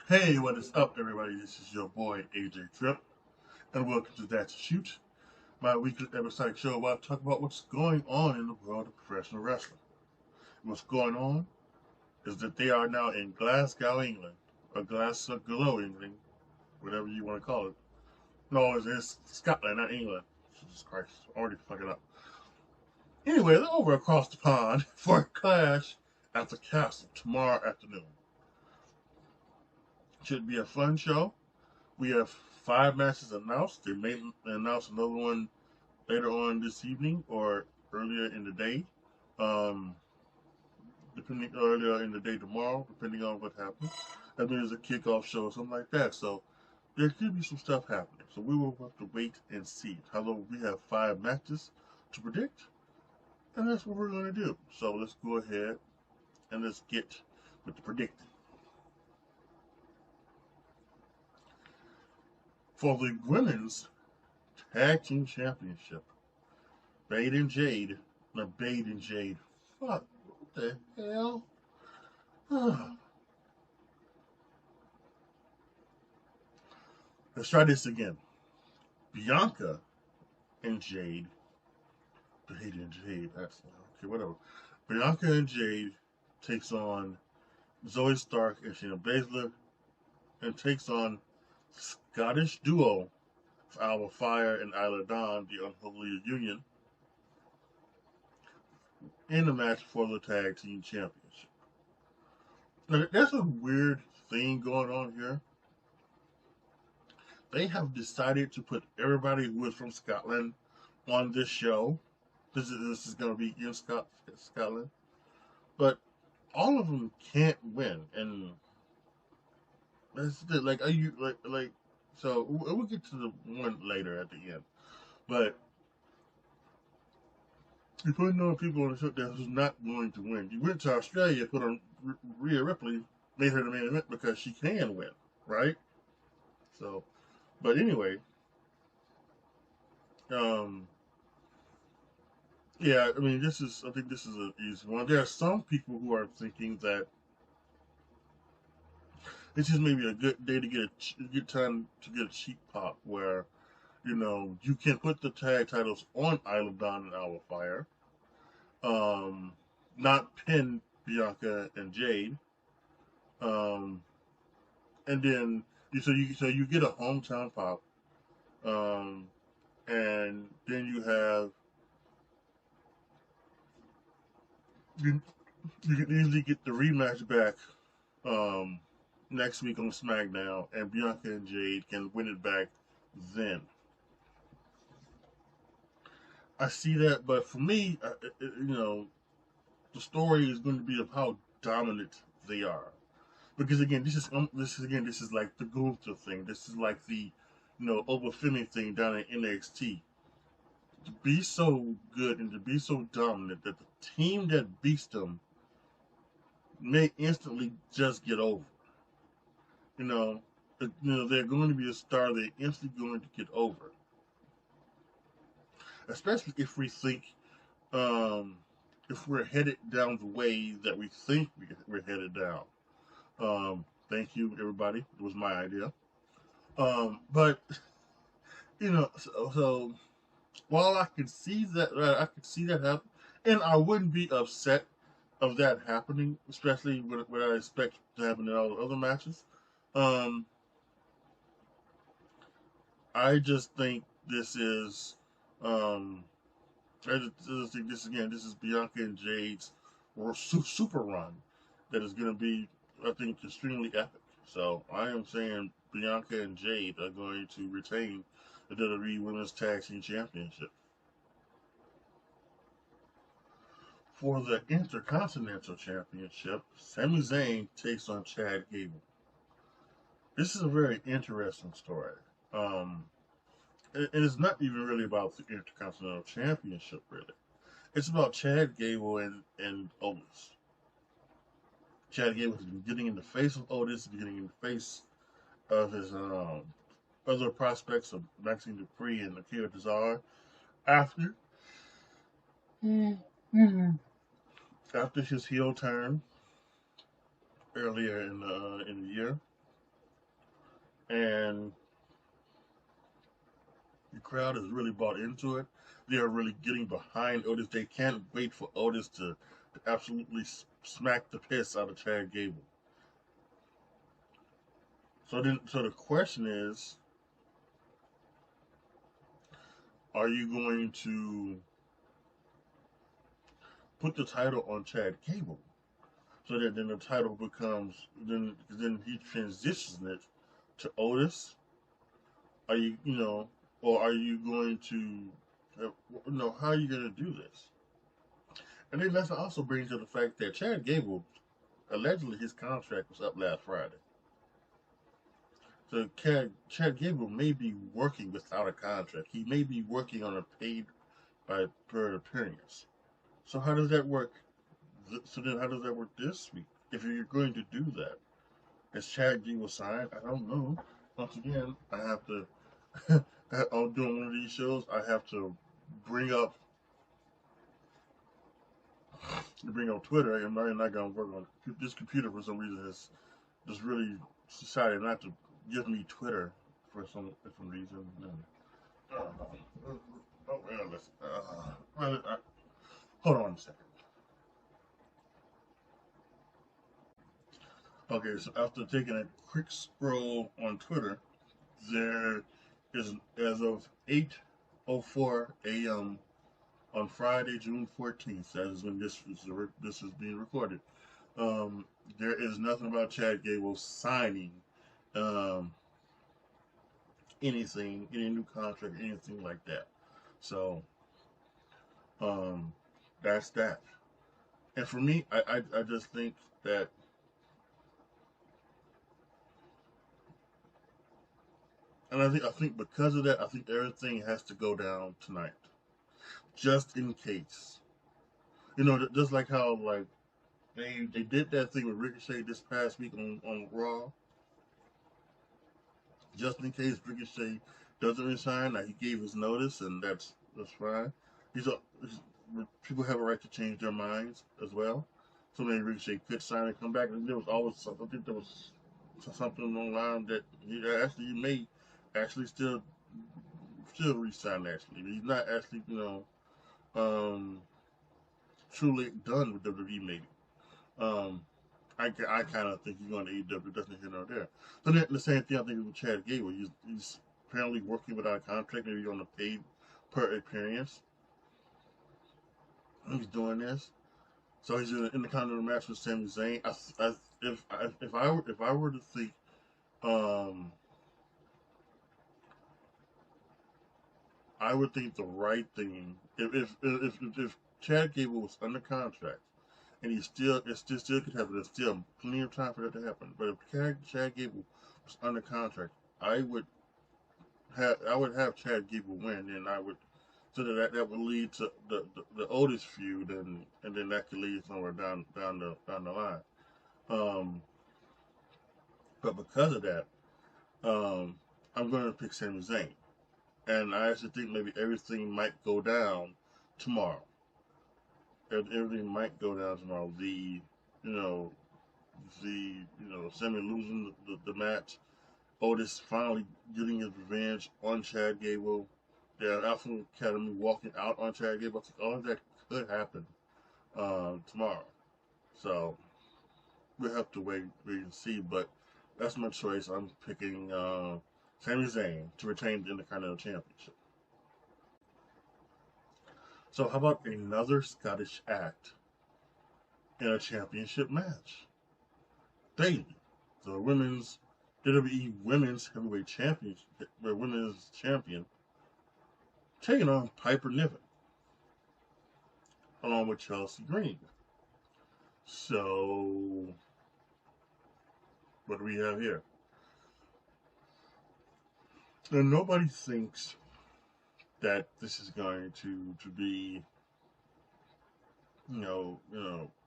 Hey, what is up, everybody? This is your boy AJTRIP, and welcome to That's a Shoot, my weekly episodic show where I talk about what's going on in the world of professional wrestling. What's going on is that they are now in Glasgow, England, or Glasgow, England, whatever you want to call it. No, it's Scotland, not England. Jesus Christ, I already fucked it up. Anyway, they're over across the pond for a clash at the castle tomorrow afternoon. Should be a fun show. We have 5 matches announced. They may announce another one later on this evening or earlier in the day. Um, Depending earlier in the day tomorrow, depending on what happens. That means a kickoff show or something like that. So there could be some stuff happening. So we will have to wait and see. However, we have 5 matches to predict, and that's what we're going to do. So let's go ahead and let's get with the predicting. For the women's tag team championship, Bade and Jade. Fuck, what the hell? Let's try this again. Bianca and Jade. Bade and Jade. That's okay. Whatever. Bianca and Jade takes on Zoe Stark and Shayna Baszler, and takes on Scottish duo Alba Fire and Isla Dawn, the Unholy Union, in a match for the tag team championship. Now, there's a weird thing going on here. They have decided to put everybody who is from Scotland on this show. This is going to be in Scotland, but all of them can't win, and that's the, like, are you like? So we'll get to the one later at the end, but you put on people on the show that who's not going to win. You went to Australia, put on Rhea Ripley, made her the main event because she can win, right? So, but anyway, yeah, I mean, I think this is an easy one. There are some people who are thinking that this is maybe a good day to get time to get a cheap pop where, you can put the tag titles on Isla Dawn and Alba Fire, not pin Bianca and Jade, um, and then you get a hometown pop, um, and then you can easily get the rematch back um, next week on SmackDown, and Bianca and Jade can win it back then. I see that, but for me, the story is going to be of how dominant they are. Because again, this is like the Gunther thing. This is like the, Obafemi thing down in NXT. To be so good and to be so dominant that the team that beats them may instantly just get over. You know, they're going to be a star. They're instantly going to get over. Especially if we think, um, if we're headed down the way that we think we're headed down. Thank you, everybody. It was my idea. But so while I could see that happen, and I wouldn't be upset of that happening, especially what I expect to happen in all the other matches. Um, I just think this is, um, I just think this is Bianca and Jade's super run that is going to be, I think, extremely epic. So I am saying Bianca and Jade are going to retain the WWE Women's Tag Team Championship. For the Intercontinental Championship, Sami Zayn takes on Chad Gable. This is a very interesting story. Um, and it's not even really about the Intercontinental Championship, really. It's about Chad Gable and Otis. Chad Gable has been getting in the face of Otis, getting in the face of his other prospects of Maxine Dupree and Akira Tozawa after after his heel turn earlier in the year. and the crowd is really bought into it. They are really getting behind Otis. They can't wait for Otis to absolutely smack the piss out of Chad Gable. So the question is, are you going to put the title on Chad Gable so that then the title becomes then he transitions it to Otis? Are or are you going to, how are you going to do this? And then let's also bring to the fact that Chad Gable, allegedly his contract was up last Friday. So Chad Gable may be working without a contract. He may be working on a paid by per appearance. So how does that work? So then how does that work this week? If you're going to do that, is Chad Gable signed? I don't know. Once again, I have to. I'm doing one of these shows. I have to bring up Twitter. I'm not gonna work on this computer for some reason. Has just really decided not to give me Twitter for some reason. Hold on a second. Okay, so after taking a quick scroll on Twitter, there is, as of 8:04 a.m. on Friday, June 14th, that is when this is being recorded. There is nothing about Chad Gable signing um, anything, any new contract, anything like that. So um, that's that. And for me, I just think that, and I think because of that, I think everything has to go down tonight, just in case. Just like how they did that thing with Ricochet this past week on Raw, just in case Ricochet doesn't resign. Now he gave his notice, and that's fine. People have a right to change their minds as well. So maybe Ricochet could sign and come back. And there was always something. I think there was something online that he may actually still resign. Actually, he's not actually truly done with WWE. Maybe. Um, I kind of think he's going to AEW. Doesn't here nor there. So then the same thing I think with Chad Gable. He's apparently working without a contract. Maybe on a paid per appearance. He's doing this. So he's in the Intercontinental match with Sami Zayn. If I were to think, I would think the right thing if Chad Gable was under contract and it still could happen. There's still plenty of time for that to happen. But if Chad Gable was under contract, I would have Chad Gable win, and I would, so that would lead to the Otis feud, and then that could lead somewhere down the line. But because of that, I'm going to pick Sami Zayn, and I actually think maybe everything might go down tomorrow. Everything might go down tomorrow. Sami losing the match, Otis finally getting his revenge on Chad Gable, the Alpha Academy walking out on Chad Gable. All of that could happen tomorrow. So we'll have to wait and see. But that's my choice. I'm picking Sami Zayn to retain the Intercontinental Championship. So how about another Scottish act in a championship match? Bayley, the WWE Women's Heavyweight Women's Champion, taking on Piper Niven, along with Chelsea Green. So, what do we have here? Now, nobody thinks that this is going to be,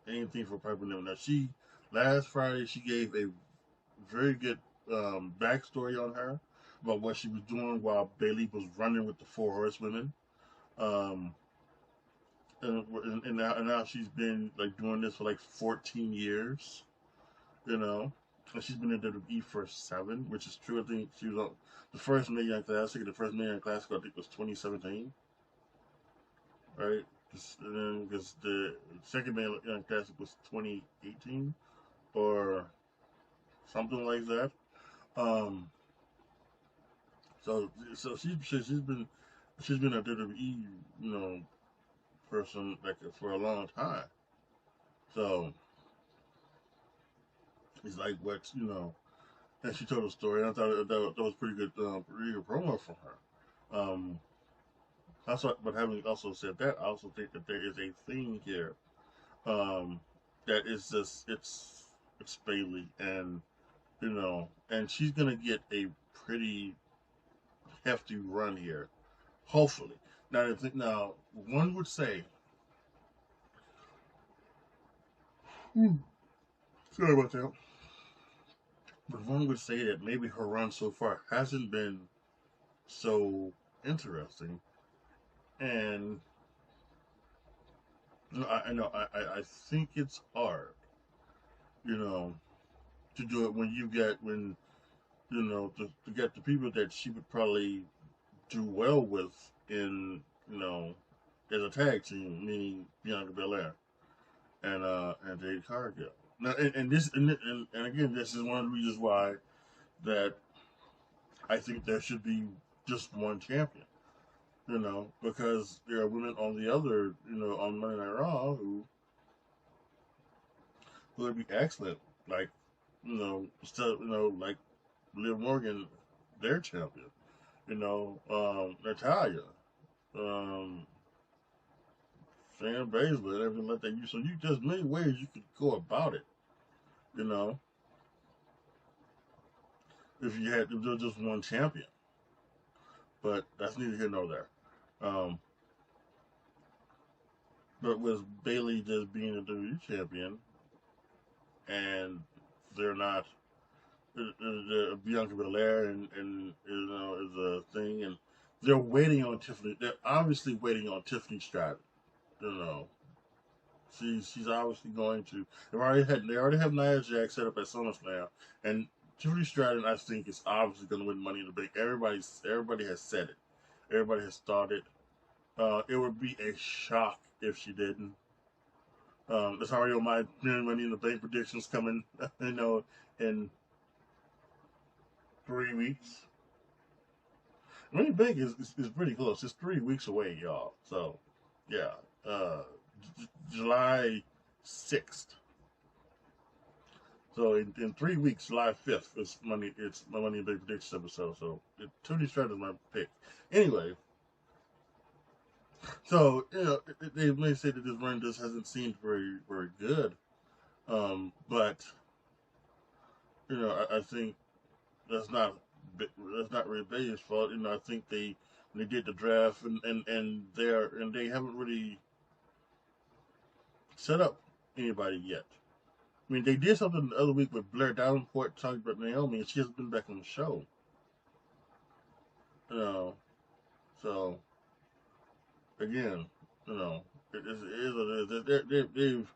anything for Piper Niven. Now, last Friday, she gave a very good backstory on her about what she was doing while Bayley was running with the Four Horsewomen. And now she's been doing this for 14 years, and she's been in WWE for 7, which is true. I think she was on the first Million Classic. The first Million Classic, I think, was 2017, right? And then because the second Million Classic was 2018 or something like that. Um, she's been a WWE, person like for a long time. So it's like and she told a story. And I thought that was pretty good promo from her. But having also said that, I also think that there is a thing here, that is just it's Bailey, and and she's gonna get a pretty hefty run here, hopefully. Now one would say, sorry about that, but one would say that maybe her run so far hasn't been so interesting, and I know I think it's hard, you know, to do it when to get the people that she would probably do well with in as a tag team, meaning Bianca Belair and Jade Cargill. Now, and again, this is one of the reasons why that I think there should be just one champion. Because there are women on the other, on Monday Night Raw who would be excellent, like like Liv Morgan, their champion. Natalia, um, Sam Baszler, and everything like that. You just many ways you could go about it. You know, if there was just one champion, but that's neither here nor there. Um, but with Bailey just being a WWE champion, and they're not, Bianca Belair and is a thing, and they're waiting on Tiffany. They're obviously waiting on Tiffany Stratton. You know, she's obviously going to. They already have Nia Jax set up at SummerSlam, and Tiffany Stratton, I think, is obviously going to win Money in the Bank. Everybody has said it. Everybody has thought it. It would be a shock if she didn't. It's already on my Money in the Bank predictions coming. In 3 weeks. Money in the Bank is pretty close. It's 3 weeks away, y'all. So, yeah. July 6th. So in 3 weeks, July 5th is Money. It's my Money in the Bank predictions episode. So Tiffany Stratton is my pick. Anyway, so they may say that this run just hasn't seemed very very good, but I think that's not really Bay's fault. I think they did the draft and they haven't really set up anybody yet. I mean, they did something the other week with Blair Davenport talking about Naomi, and she hasn't been back on the show. So again, it is what it is.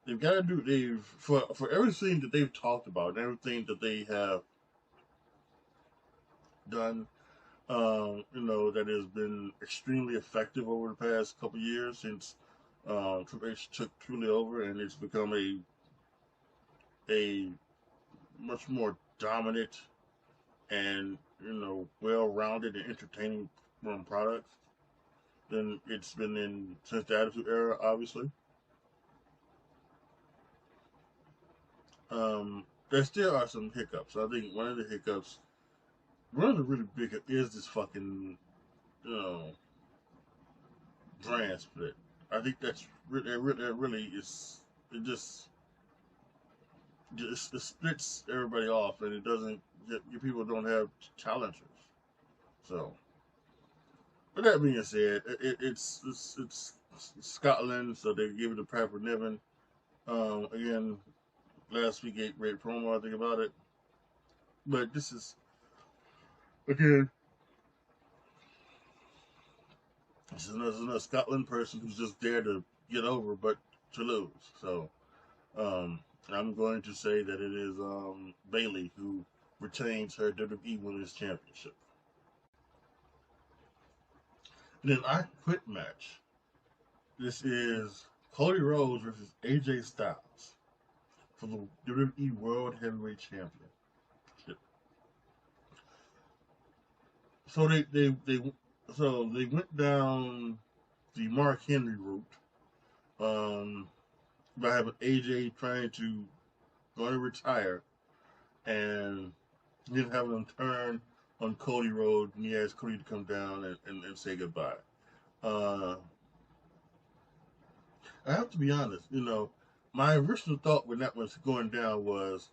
They've got to do for everything that they've talked about and everything that they have done. That has been extremely effective over the past couple of years since Triple H took truly over, and it's become a much more dominant and well-rounded and entertaining product than it's been since the Attitude Era, obviously. There still are some hiccups. I think one of the really big is this fucking brand split. I think that really is. It just it splits everybody off, and it doesn't. You people don't have challengers. So, with that being said, it's Scotland, so they give it a proper Niven. Again, last week ate great promo. I think about it, but this is again. This is another Scotland person who's just there to get over, but to lose. So, I'm going to say that it is Bayley who retains her WWE Women's Championship. And then I Quit match. This is Cody Rhodes versus AJ Styles for the WWE World Heavyweight Championship. So they went down the Mark Henry route by having AJ trying to going to retire and then having them turn on Cody Rhodes and he asked Cody to come down and say goodbye. I have to be honest, my original thought when that was going down was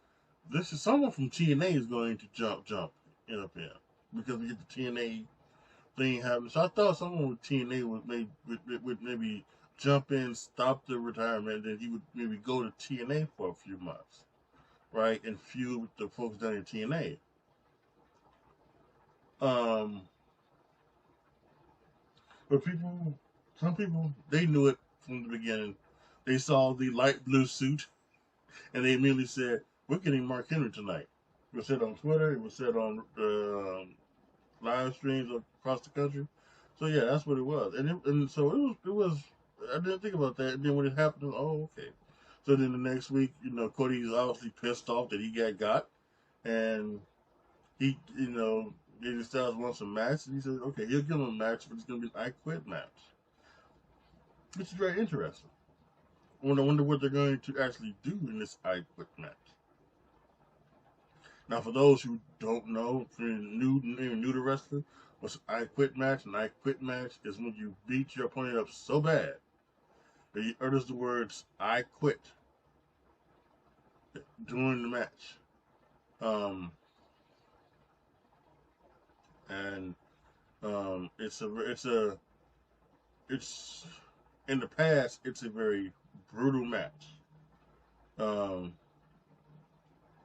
this is someone from TNA is going to jump up in because we get the TNA thing happening. So I thought someone with TNA would maybe jump in, stop the retirement, then he would maybe go to TNA for a few months, right, and feud with the folks down in TNA. But some people, they knew it from the beginning. They saw the light blue suit, and they immediately said, "We're getting Mark Henry tonight." It was said on Twitter. It was said on live streams across the country. So yeah, that's what it was, and so it was. I didn't think about that, and then when it happened, oh okay. So then the next week, Cody's obviously pissed off that he got, and he, AJ Styles wants a match, and he says, okay, he'll give him a match, but it's gonna be an I Quit match, which is very interesting. I wonder what they're going to actually do in this I Quit match. Now, for those who don't know, if you're new to wrestling, what's an I Quit match? An I Quit match is when you beat your opponent up so bad that he utters the words "I quit" during the match. And it's in the past it's a very brutal match. Um,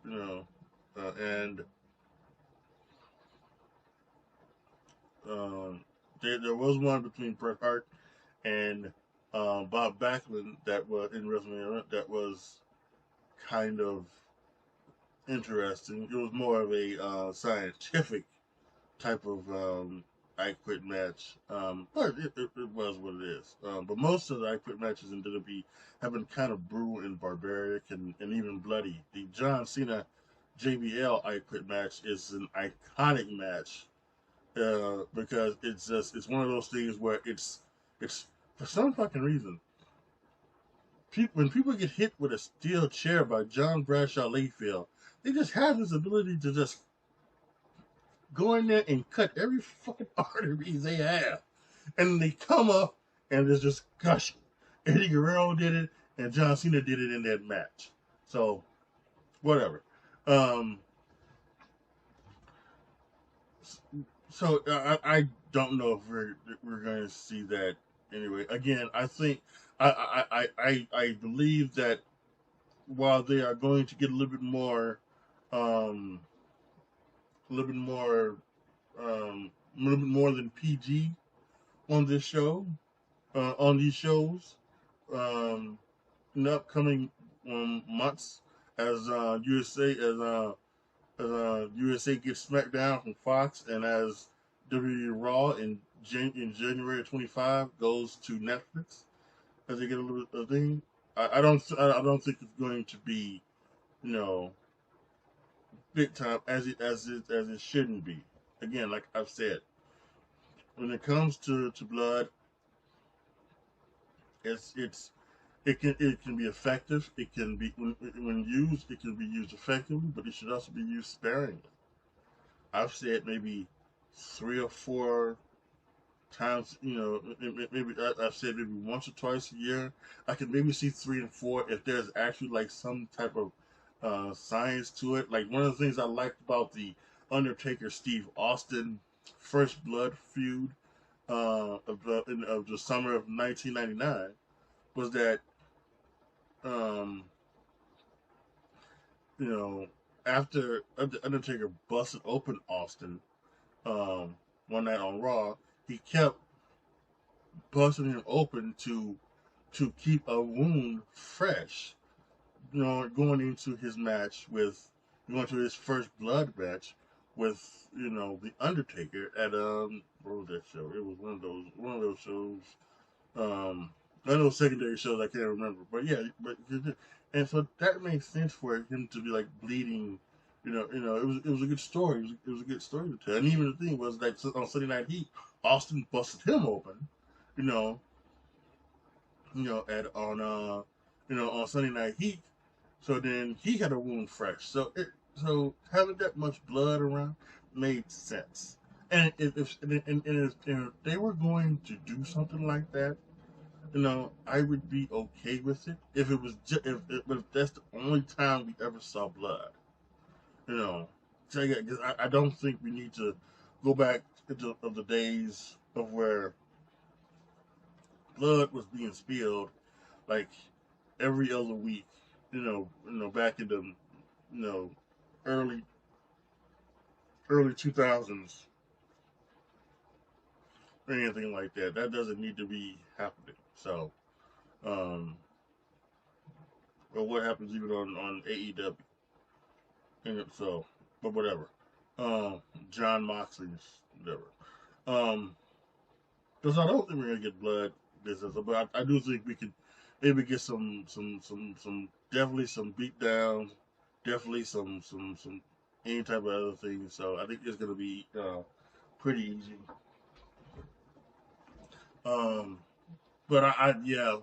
you know, and there was one between Bret Hart and Bob Backlund that was in WrestleMania that was kind of interesting. It was more of a scientific type of I Quit match, but it was what it is. But most of the I Quit matches in WWE have been kind of brutal and barbaric and even bloody. The John Cena JBL I Quit match is an iconic match because it's one of those things where it's for some fucking reason. When people get hit with a steel chair by John Bradshaw Layfield, they just have this ability to just go in there and cut every fucking artery they have. And they come up and there's just gushing. Eddie Guerrero did it and John Cena did it in that match. So, whatever. So I don't know if we're going to see that anyway. Again, I think I believe that while they are going to get a little bit more um, a little bit more than PG on this show, on these shows, in the upcoming months as USA gets SmackDown from Fox, and as WWE Raw in January 25 goes to Netflix, as they get a little bit of thing. I don't think it's going to be, big time as it shouldn't be. Again, like I've said, when it comes to blood, it can be effective. It can be when used, it can be used effectively, but it should also be used sparingly. I've said maybe 3 or 4 times. Maybe I've said maybe once or twice a year. I can maybe see 3 and 4 if there's actually like some type of science to it. Like one of the things I liked about the Undertaker Steve Austin First Blood feud of the summer of 1999 was that um, after Undertaker busted open Austin one night on Raw, he kept busting him open to keep a wound fresh going into his match with going to his first blood match with the Undertaker at what was that show? It was one of those shows. I know secondary shows I can't remember, but yeah, and so that makes sense for him to be like bleeding. It was a good story. It was a good story to tell. And even the thing was that on Sunday Night Heat, Austin busted him open. You know, at on Sunday Night Heat. So then he had a wound fresh. So having that much blood around made sense. And if they were going to do something like that, I would be okay with it if it was if that's the only time we ever saw blood. You know, so yeah, 'cause I don't think we need to go back into of the days of where blood was being spilled like every other week. Back in the early early 2000s or anything like that. That doesn't need to be happening. So, um, or what happens even on AEW. And so, but whatever. John Moxley's whatever. Um, because I don't think we're gonna get blood business, but I do think we could maybe get some definitely some beat downs, definitely some any type of other things. So I think it's gonna be pretty easy. Um, but yeah,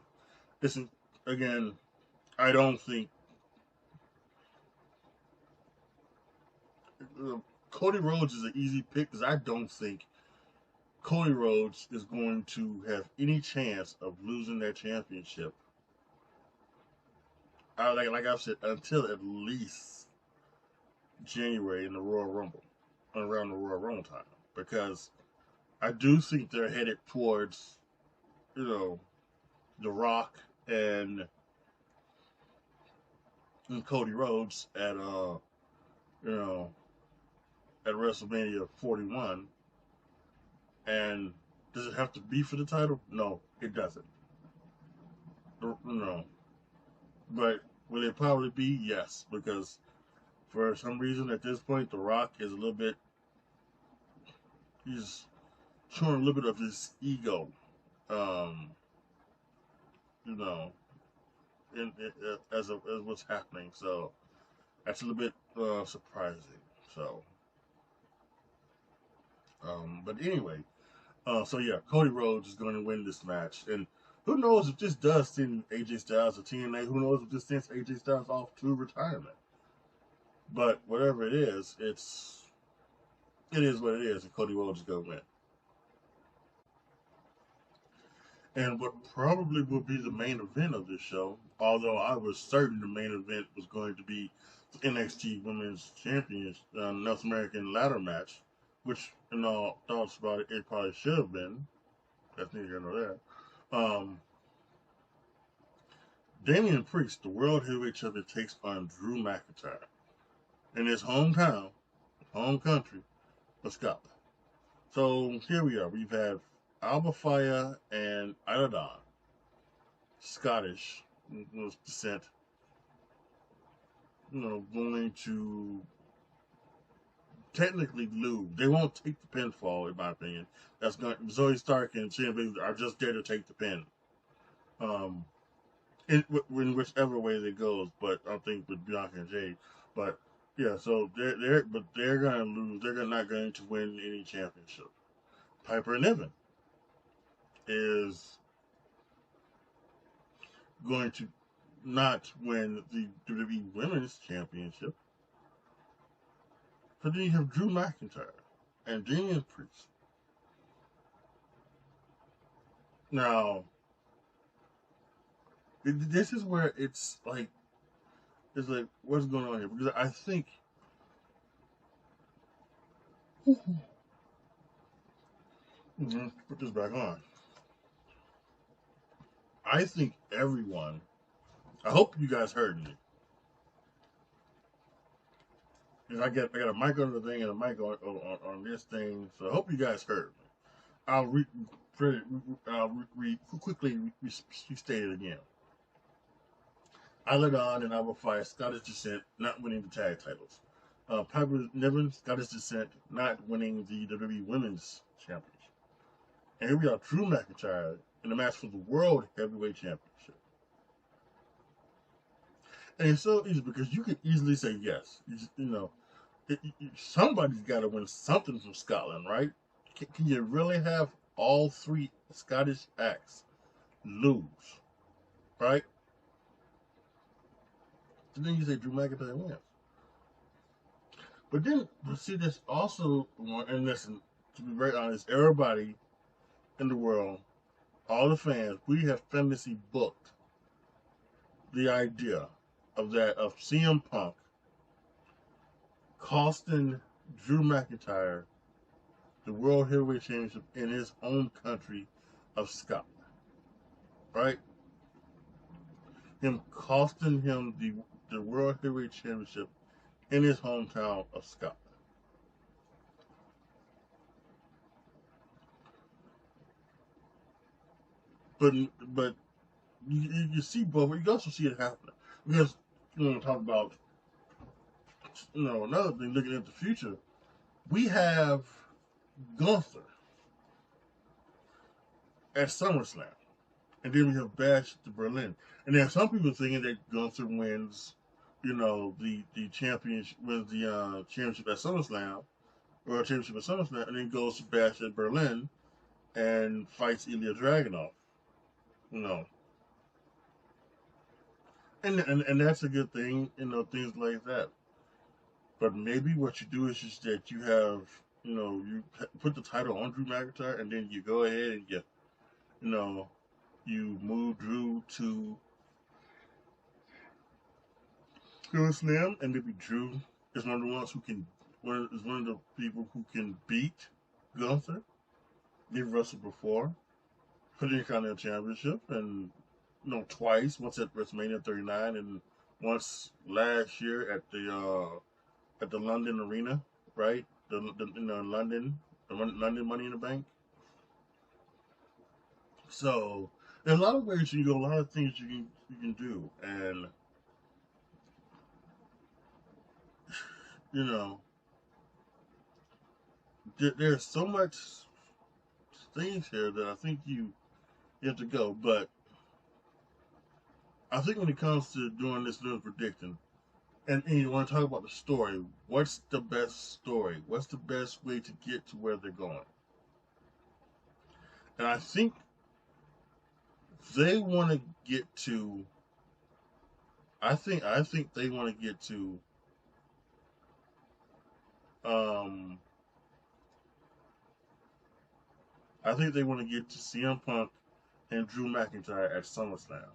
listen again. I don't think uh, Cody Rhodes is an easy pick because I don't think Cody Rhodes is going to have any chance of losing that championship. Like I've said, until at least January in the Royal Rumble, around the Royal Rumble time, because I do think they're headed towards, you know, The Rock and, and Cody Rhodes you know, at WrestleMania 41. And does it have to be for the title? No, it doesn't. No, but will it probably be? Yes, because for some reason at this point, The Rock is a little bit. He's showing a little bit of his ego. Um, you know, as what's happening. So that's a little bit surprising. So, but anyway, so yeah, Cody Rhodes is going to win this match, and who knows if this does send AJ Styles to TNA? Who knows if this sends AJ Styles off to retirement? But whatever it is what it is, and Cody Rhodes is going to win. And what probably will be the main event of this show, although I was certain the main event was going to be the NXT Women's Champions North American ladder match, which in all thoughts about it, it probably should have been. That's neither here nor there. Um, Damian Priest, the World Heavyweight Champion, takes on Drew McIntyre in his hometown, home country of Scotland. So here we are. We've had Alba Fire and Iodon, Scottish descent, going to technically lose. They won't take the pinfall, in my opinion. That's going. Zoe Stark and Shayna Baszler are just there to take the pin. Um, in whichever way it goes, but I think with Bianca and Jade. But yeah, so they're gonna lose. They're not going to win any championship. Piper Niven is going to not win the WWE Women's Championship. But then you have Drew McIntyre and Damian Priest. Now, this is where it's like what's going on here? Because I think put this back on. I think everyone. I hope you guys heard me. I got a mic on the thing and a mic on this thing, so I hope you guys heard me. I'll quickly restate it again. Aladon and Alba Fire, Scottish descent, not winning the tag titles. Piper Niven, Scottish descent, not winning the WWE Women's Championship. And here we are, Drew McIntyre in the match for the World Heavyweight Championship. And it's so easy because you can easily say yes. Somebody's got to win something from Scotland, right? Can you really have all three Scottish acts lose, right? And then you say Drew McIntyre wins. But then, see, there's also, and listen, to be very honest, everybody in the world, all the fans, we have fantasy booked the idea of CM Punk costing Drew McIntyre the World Heavyweight Championship in his own country of Scotland, right? Him costing him the World Heavyweight Championship in his hometown of Scotland. But you see both, but you also see it happening. Because when we talk about another thing, looking at the future, we have Gunther at SummerSlam, and then we have Bash to Berlin, and there are some people thinking that Gunther wins, the championship, wins the championship at SummerSlam, or a championship at SummerSlam, and then goes to Bash at Berlin and fights Ilya Dragunov, and that's a good thing, things like that. But maybe what you do is just that you have, you put the title on Drew McIntyre, and then you go ahead and you move Drew to Slam, and maybe Drew is one of the ones who can, is one of the people who can beat Gunther. They've wrestled before for the Intercontinental Championship, and twice, once at WrestleMania 39, and once last year at the London Arena, right? London Money in the Bank. So there's a lot of ways you can go, a lot of things you can do, and there's so much things here that I think you have to go. But I think when it comes to doing this little prediction, and you want to talk about the story, what's the best story? What's the best way to get to where they're going? And I think they want to get to. I think they want to get to. I think they want to get to CM Punk and Drew McIntyre at SummerSlam.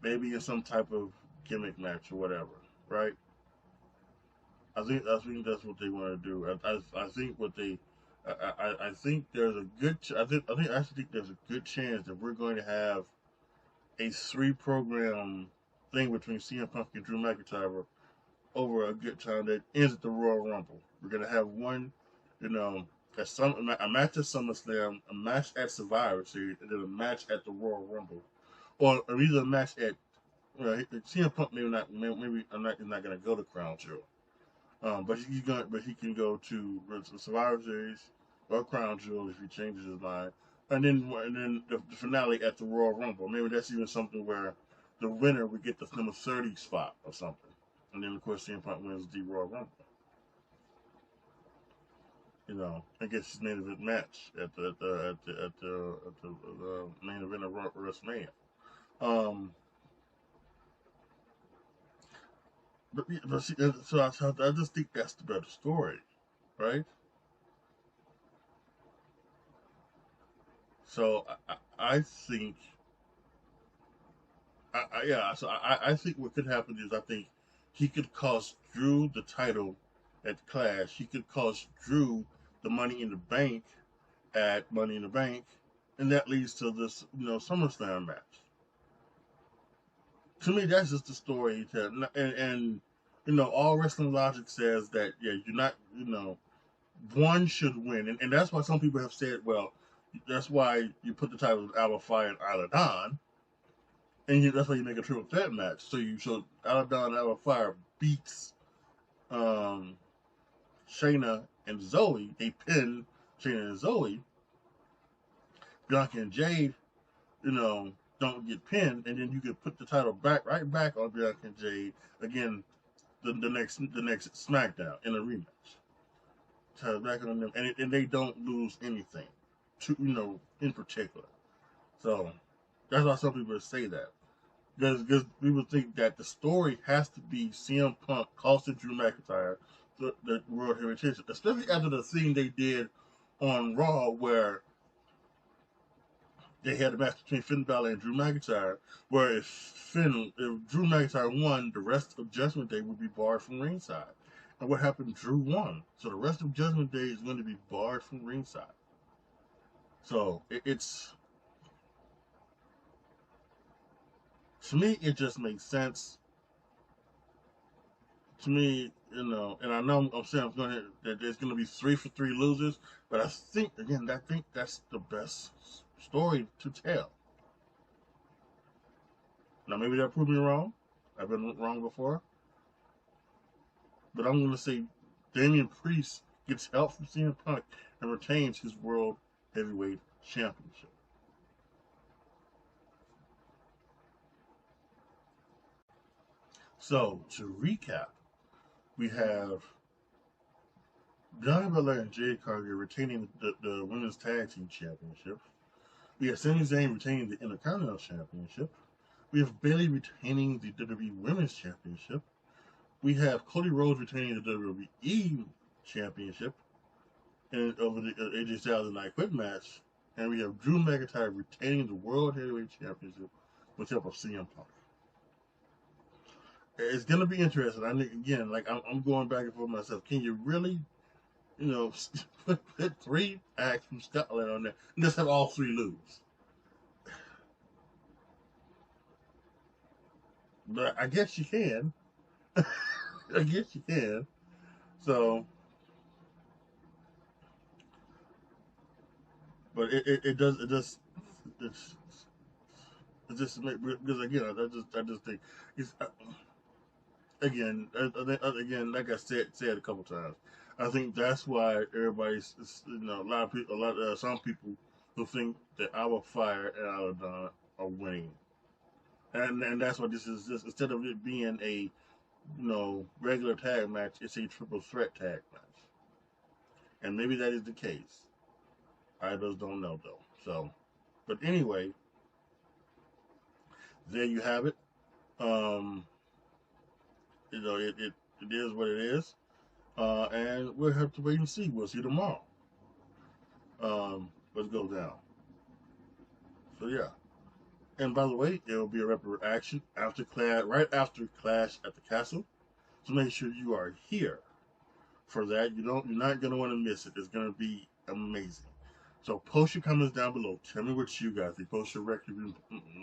Maybe in some type of gimmick match or whatever, right? I think that's what they want to do. I think what they. I think there's a good. I actually think there's a good chance that we're going to have a 3-program thing between CM Punk and Drew McIntyre over a good time that ends at the Royal Rumble. We're gonna have one, a match at SummerSlam, a match at Survivor Series, and then a match at the Royal Rumble, or either a match at. CM Punk maybe not gonna go to Crown Jewel, but he can go to the Survivor Series or Crown Jewel if he changes his mind, and then the finale at the Royal Rumble. Maybe that's even something where the winner would get the number 30 spot or something, and then of course CM Punk wins the Royal Rumble. And gets his main event match at the main event of WrestleMania. But see, so I just think that's the better story, right? So I think, I think what could happen is I think he could cost Drew the title at Clash. He could cost Drew the Money in the Bank at Money in the Bank, and that leads to this SummerSlam match. To me, that's just the story. And all wrestling logic says that you're not, one should win, and that's why some people have said, well, that's why you put the titles of Alba Fire and Isla Dawn, And that's why you make a triple threat match. So Aladon Alba Fire beats Shayna and Zoe. They pin Shayna and Zoe. Bianca and Jade, don't get pinned, and then you could put the title right back on Bianca and Jade again the next SmackDown in a rematch. Title back on them, and they don't lose anything, in particular. So that's why some people say that. Because people think that the story has to be CM Punk costing Drew McIntyre the World Heavyweight Championship, especially after the scene they did on Raw where they had a match between Finn Balor and Drew McIntyre, where if Drew McIntyre won, the rest of Judgment Day would be barred from ringside. And what happened? Drew won, so the rest of Judgment Day is going to be barred from ringside. So it's, to me, it just makes sense. To me, and I know I'm saying that there's going to be 3 for 3 losers, but I think that's the best story to tell. Now maybe they'll prove me wrong. I've been wrong before, but I'm going to say Damian Priest gets help from CM Punk and retains his World Heavyweight Championship. So to recap, we have Bianca Belair and Jade Cargill retaining the Women's Tag Team Championship. We have Sami Zayn retaining the Intercontinental Championship. We have Bayley retaining the WWE Women's Championship. We have Cody Rhodes retaining the WWE Championship and over the AJ Styles and I Quit match. And we have Drew McIntyre retaining the World Heavyweight Championship with the help of CM Punk. It's going to be interesting. Again, I'm going back and forth myself. Can you really, put 3 acts from Scotland on there and just have all 3 lose? But I guess you can. I guess you can. So, but it just because again I just think it's again like I said a couple times. I think that's why everybody's some people who think that Alba Fire and Aladon are winning, and that's why this is just, instead of it being a regular tag match, it's a triple threat tag match. And maybe that is the case. I just don't know though. So, but anyway, there you have it. It is what it is. And we'll have to wait and see. We'll see tomorrow. Let's go down. So yeah. And by the way, there will be a reaction right after Clash at the Castle. So make sure you are here for that. You're not gonna want to miss it. It's gonna be amazing. So post your comments down below. Tell me what you guys think. Post your record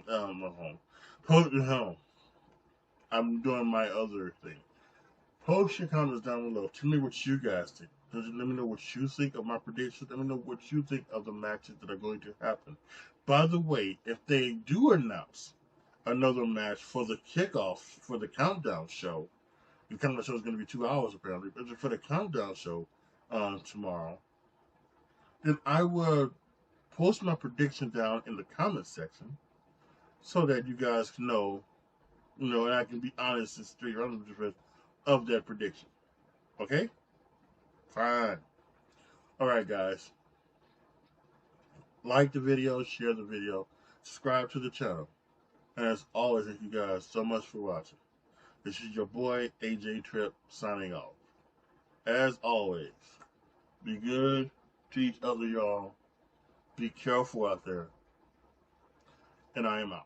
home. Post your home. I'm doing my other thing. Post your comments down below. Tell me what you guys think. Let me know what you think of my predictions. Let me know what you think of the matches that are going to happen. By the way, if they do announce another match for the kickoff for the countdown show, the countdown show is going to be 2 hours apparently, but for the countdown show tomorrow, then I will post my prediction down in the comment section so that you guys can know, and I can be honest and straight of that prediction. Okay? Fine. Alright, guys. Like the video, share the video, subscribe to the channel. And as always, thank you guys so much for watching. This is your boy, AJTRIP, signing off. As always, be good to each other, y'all. Be careful out there. And I am out.